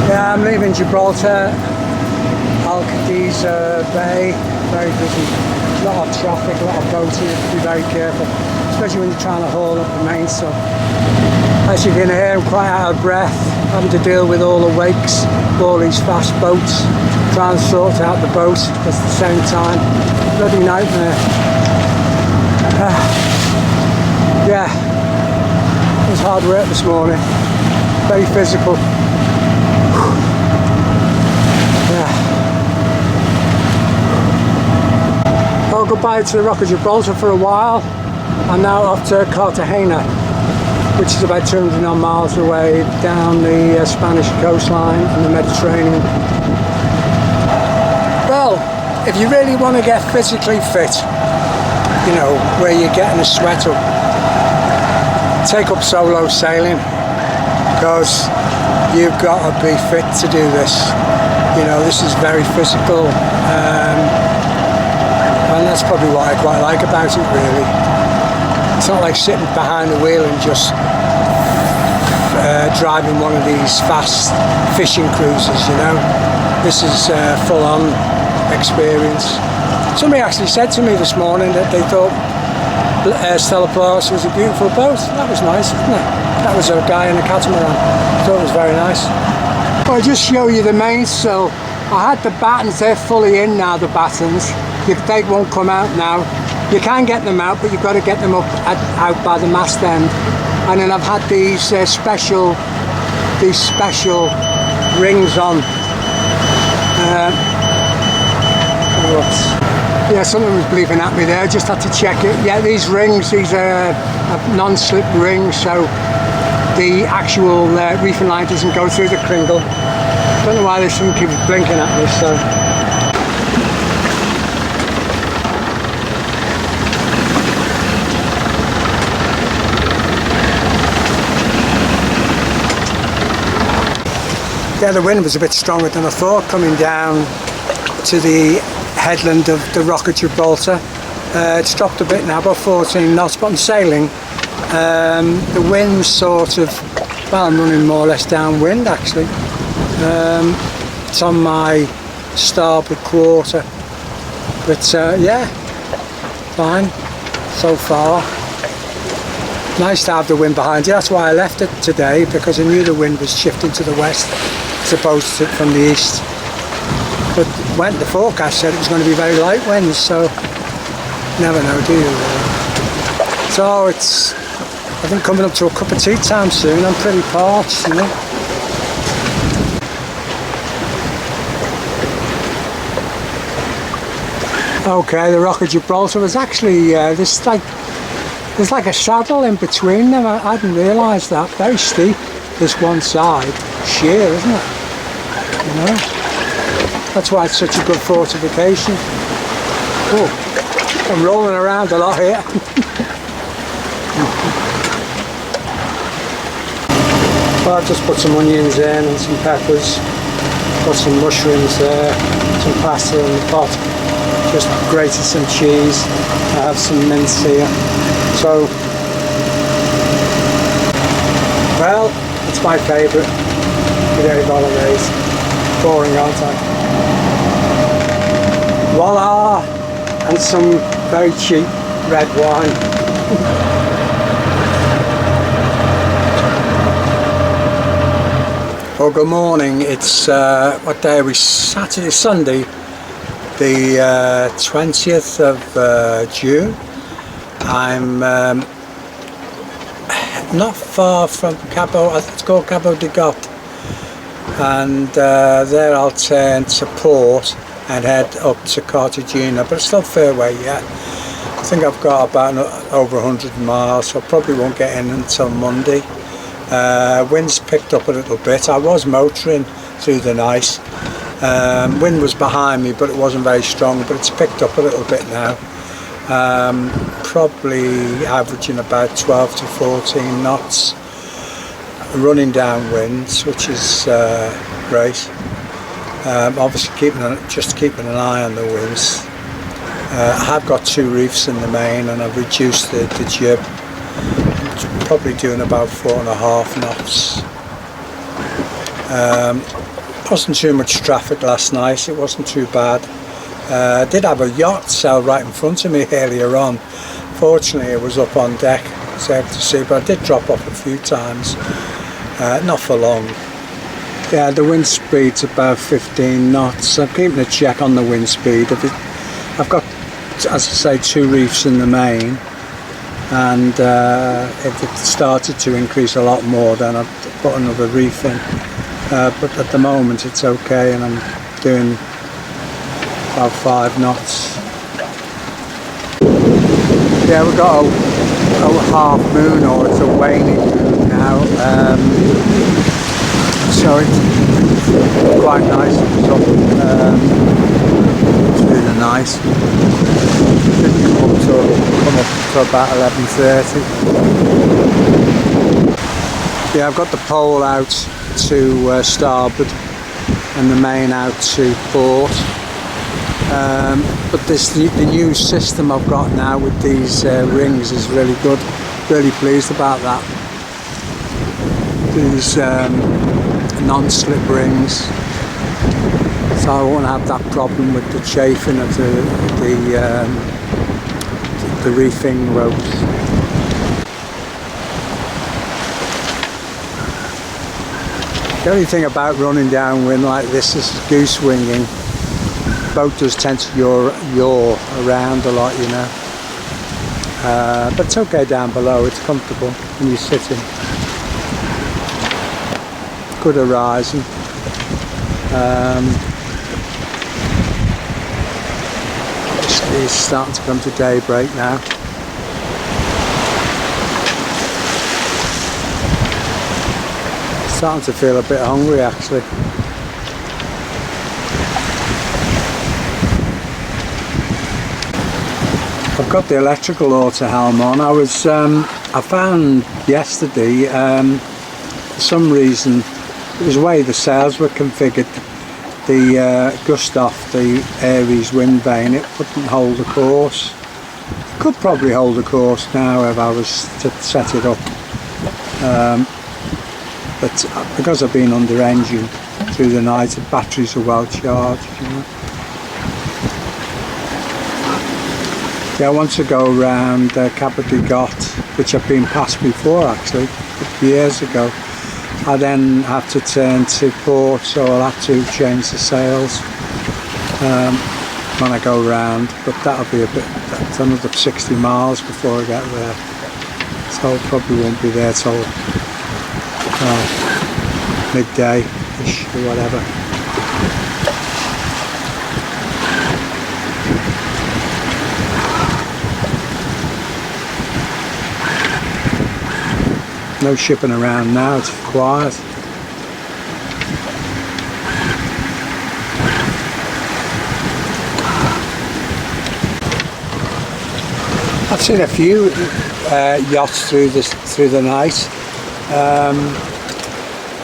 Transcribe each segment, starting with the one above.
Yeah, I'm leaving Gibraltar, Al-Cadiz Bay, very busy. A lot of traffic, a lot of boats, you have to be very careful, especially when you're trying to haul up the mainsail. As you can hear, I'm quite out of breath, having to deal with all the wakes, all these fast boats, trying to sort out the boat at the same time. Bloody nightmare. Yeah, it was hard work this morning, very physical. Well, goodbye to the Rock of Gibraltar for a while. I'm now off to Cartagena, which is about 200 miles away down the Spanish coastline and the Mediterranean. Well, if you really want to get physically fit, you know, where you're getting a sweat up, take up solo sailing, because you've got to be fit to do this. You know, this is very physical, and that's probably what I quite like about it, really. It's not like sitting behind the wheel and just driving one of these fast fishing cruises, you know. This is a full-on experience. Somebody actually said to me this morning that they thought Stella Polaris was a beautiful boat. That was nice, wasn't it? That was a guy in a catamaran. I thought it was very nice. I'll just show you the mainsail. I had the battens, they're fully in now, the battens. They won't come out now. You can get them out, but you've got to get them up out by the mast end. And then I've had these special rings on. Yeah, something was bleeping at me there. I just had to check it. Yeah, these rings, these are non-slip rings, so the actual reefing line doesn't go through the cringle. Don't know why this thing keeps blinking at me, so. Yeah, the wind was a bit stronger than I thought coming down to the headland of the Rock of Gibraltar. It's dropped a bit now, about 14 knots, but I'm sailing. The wind's sort of, well, I'm running more or less downwind actually. It's on my starboard quarter, but yeah, fine so far. Nice to have the wind behind you. That's why I left it today, because I knew the wind was shifting to the west as opposed to from the east. But when the forecast said it was going to be very light winds, so never know, do you really? So it's, I think, coming up to a cup of tea time soon. I'm pretty parched, you know. Okay, the Rock of Gibraltar was actually there's like a saddle in between them. I hadn't realised that. Very steep, this one side. Sheer, isn't it? You know, that's why it's such a good fortification. Oh, I'm rolling around a lot here. Well, I've just put some onions in and some peppers. Got some mushrooms there, some pasta in the pot. Just grated some cheese. I have some mince here. So, well, it's my favourite. Spaghetti bolognese. Boring, aren't I? Voila! And some very cheap red wine. Well, good morning. It's what day are we? Saturday, Sunday, the 20th of June. I'm not far from Cabo. It's called Cabo de Gata, and there I'll turn to port and head up to Cartagena, but it's still a fair way yet. I think I've got about over 100 miles, so I probably won't get in until Monday. Wind's picked up a little bit. I was motoring through the night. Wind was behind me, but it wasn't very strong, but it's picked up a little bit now. Probably averaging about 12 to 14 knots, running downwinds, which is great. Obviously just keeping an eye on the winds. I have got 2 reefs in the main, and I've reduced the jib. probably doing about 4.5 knots. Wasn't too much traffic last night, it wasn't too bad. I did have a yacht sail right in front of me earlier on. Fortunately it was up on deck, so I to see, but I did drop off a few times, not for long. Yeah, the wind speed's about 15 knots. I'm keeping a check on the wind speed. I've got, as I say, 2 reefs in the main, and if it started to increase a lot more, then I'd put another reef in. But at the moment it's okay, and I'm doing about 5 knots. Yeah, we've got a half moon, or it's a waning moon now, so it's quite nice. It's up through the night. Didn't come up to about 11:30. Yeah, I've got the pole out to starboard and the main out to port. But the new system I've got now with these rings is really good. Really pleased about that. These non-slip rings, so I won't have that problem with the chafing of the reefing ropes. The only thing about running downwind like this is goose winging. The boat does tend to yaw around a lot, you know. But it's okay down below, it's comfortable when you're sitting. Good horizon. It's starting to come to daybreak now. Starting to feel a bit hungry actually. I've got the electrical auto helm on. I found yesterday, for some reason, it was the way the sails were configured, the Gustav, the Aries wind vane, it wouldn't hold a course. It could probably hold a course now if I was to set it up. But because I've been under engine through the night, the batteries are well charged, you know. Yeah, I want to go around Cabo de Got, which I've been past before actually, years ago. I then have to turn to port, so I'll have to change the sails when I go round, but that'll be that's another 60 miles before I get there, so I probably won't be there till midday-ish or whatever. No shipping around now, it's quiet. I've seen a few yachts through the night.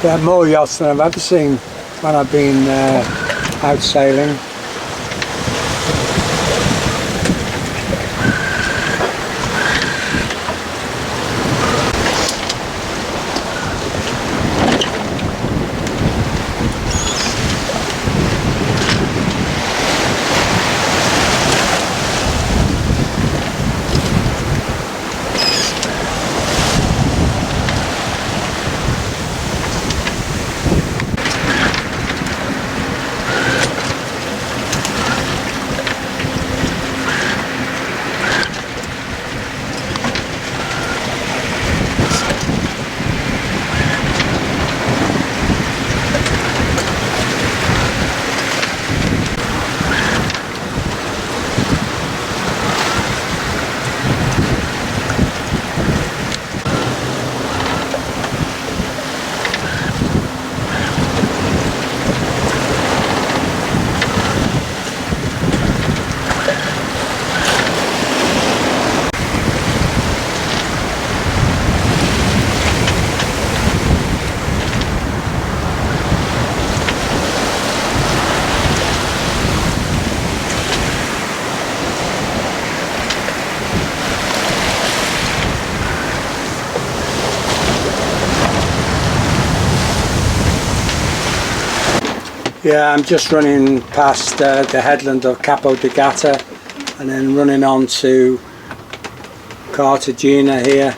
There are more yachts than I've ever seen when I've been out sailing. Yeah, I'm just running past the headland of Capo di Gata and then running on to Cartagena here.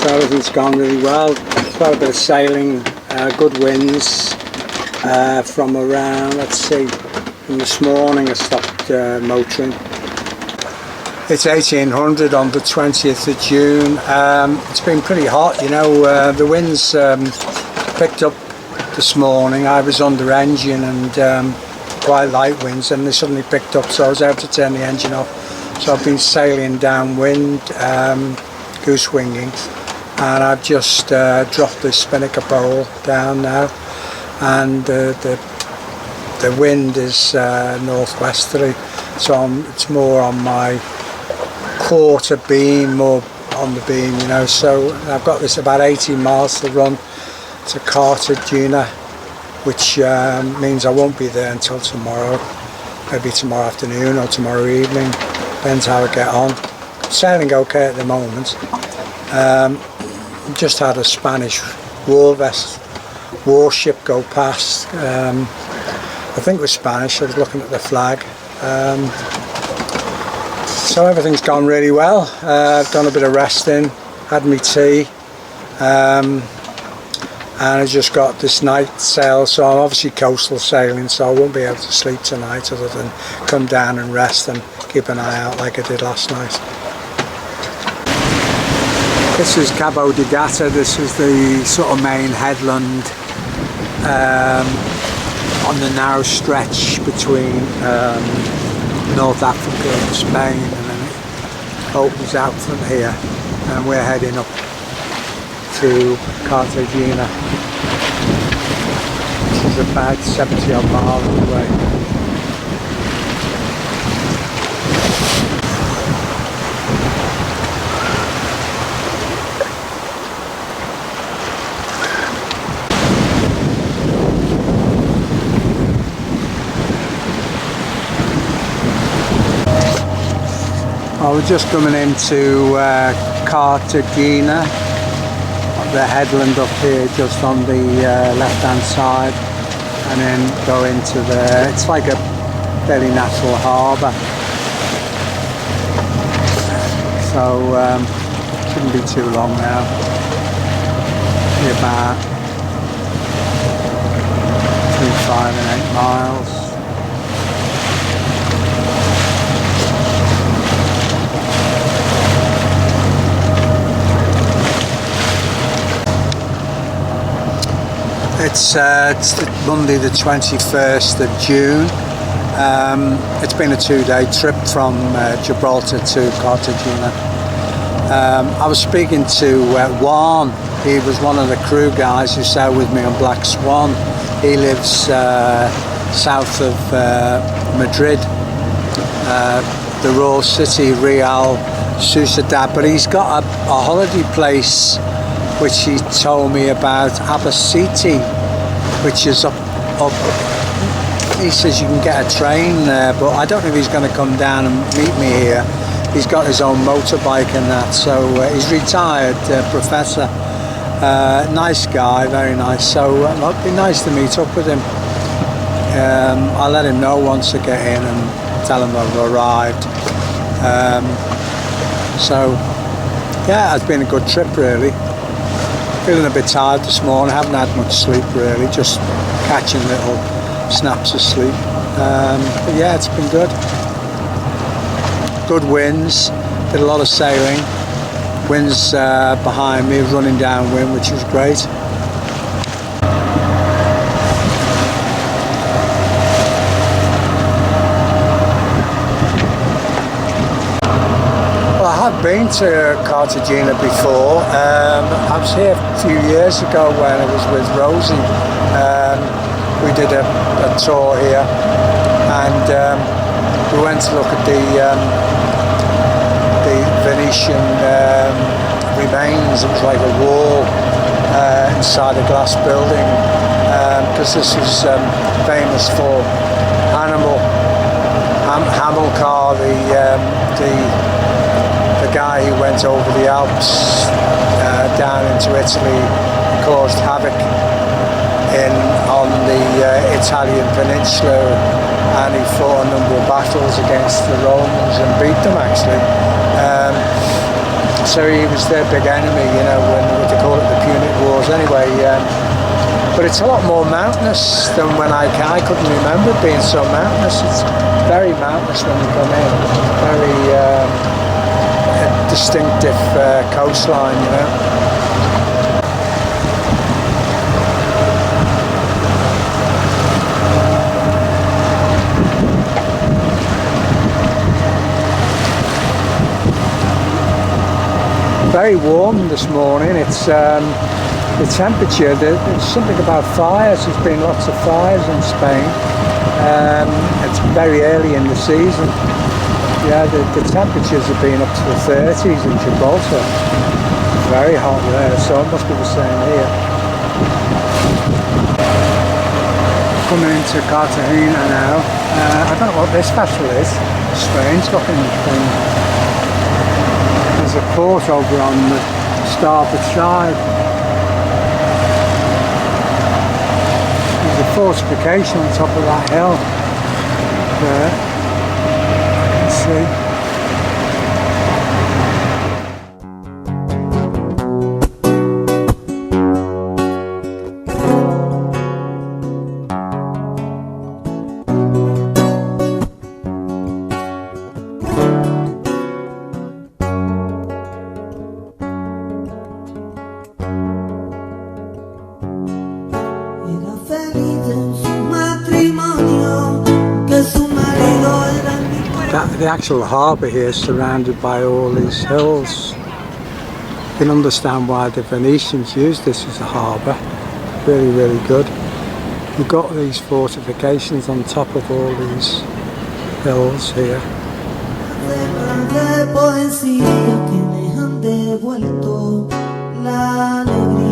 So everything's gone really well. Quite a bit of sailing, good winds from around, let's see, from this morning I stopped motoring. It's 1800 on the 20th of June. It's been pretty hot, you know, the winds picked up this morning. I was under engine and quite light winds, and they suddenly picked up, so I was able to turn the engine off. So I've been sailing downwind, goose winging, and I've just dropped the spinnaker pole down now, and the wind is northwesterly, so it's more on my quarter beam, more on the beam, you know. So I've got this about 18 miles to run to Cartagena, which means I won't be there until tomorrow, maybe tomorrow afternoon or tomorrow evening, depends how I get on. Sailing okay at the moment. Just had a Spanish warship go past. I think it was Spanish, I was looking at the flag. So everything's gone really well. I've done a bit of resting, had me tea, and I just got this night sail, so I'm obviously coastal sailing, so I won't be able to sleep tonight other than come down and rest and keep an eye out like I did last night. This is Cabo di Gata. This is the sort of main headland on the narrow stretch between North Africa and Spain, and then it opens out from here, and we're heading up to Cartagena, which is about 70 odd miles away. I was just coming into Cartagena, the headland up here just on the left hand side, and then go into it's like a fairly natural harbour, so shouldn't be too long now, be about between 5 and 8 miles. It's Monday the 21st of June. It's been a 2-day trip from Gibraltar to Cartagena. I was speaking to Juan. He was one of the crew guys who sailed with me on Black Swan. He lives south of Madrid, the royal city, Real Sociedad, but he's got a holiday place which he told me about, Albacete, which is up. He says you can get a train there, but I don't know if he's going to come down and meet me here. He's got his own motorbike and that, so he's retired professor. Nice guy, very nice, so it'd be nice to meet up with him. I'll let him know once I get in and tell him I've arrived. So yeah, it's been a good trip really. Feeling a bit tired this morning, haven't had much sleep really, just catching little snaps of sleep. But yeah, it's been good. Good winds, did a lot of sailing. Winds behind me, running downwind, which was great. I've been to Cartagena before. I was here a few years ago when I was with Rosie. We did a tour here, and we went to look at the Venetian remains. It was like a wall inside a glass building, because this is famous for Hamilcar, the guy who went over the Alps down into Italy, caused havoc in on the Italian peninsula, and he fought a number of battles against the Romans and beat them actually. So he was their big enemy, you know, when what they call it, the Punic Wars. Anyway, but it's a lot more mountainous than when I couldn't remember it being so mountainous. It's very mountainous when you come in. Very distinctive coastline, you know. Very warm this morning. It's the temperature. There's something about fires. There's been lots of fires in Spain. It's very early in the season. Yeah, the temperatures have been up to the 30s in Gibraltar. Very hot there, so it must be the same here. Coming into Cartagena now. I don't know what this festival is. Strange looking thing. There's a port over on the starboard side. There's a fortification on top of that hill there. I can see. The actual harbour here is surrounded by all these hills. You can understand why the Venetians used this as a harbour. Really, really good. You've got these fortifications on top of all these hills here. De poesía que me han devuelto la alegría.